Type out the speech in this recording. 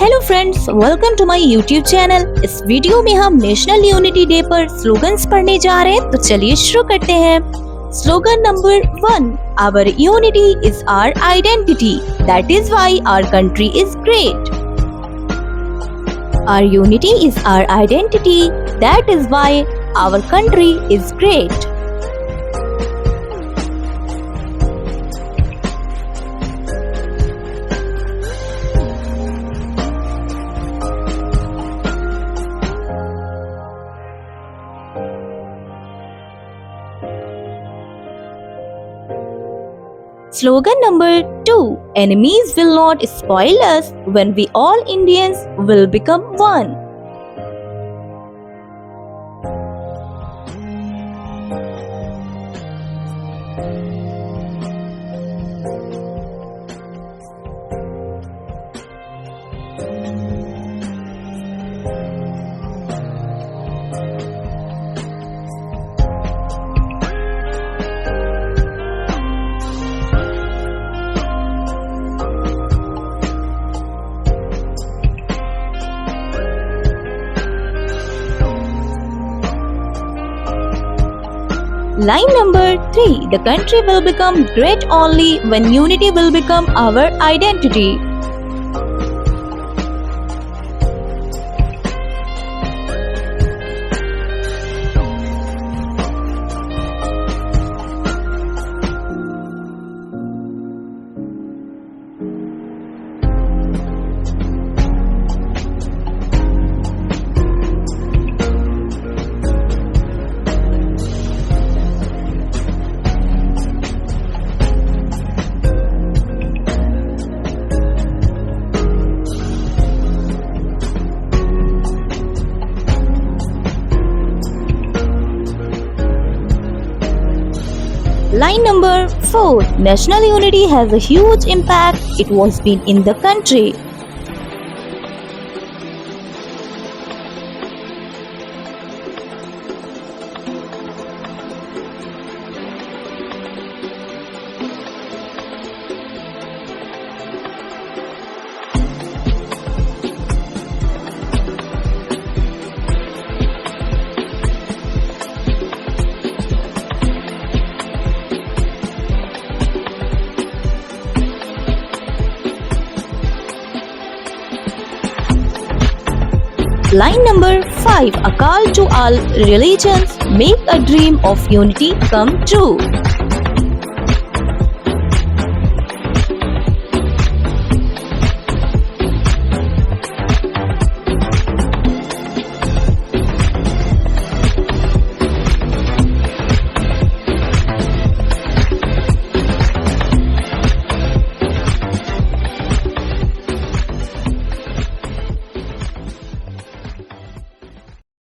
Hello friends, welcome to my YouTube channel. इस video में हम नेशनल यूनिटी डे पर स्लोगन्स पढ़ने जा रहे हैं, तो चलिए शुरू करते हैं। Slogan number 1, our unity is our identity, that is why our country is great. Our unity is our identity, that is why our country is great. Slogan number 2, enemies will not spoil us when we all Indians will become one. Line number 3, the country will become great only when unity will become our identity. Line number 4, national unity has a huge impact. It was been in the country. Line number 5, a call to all religions, make a dream of unity come true.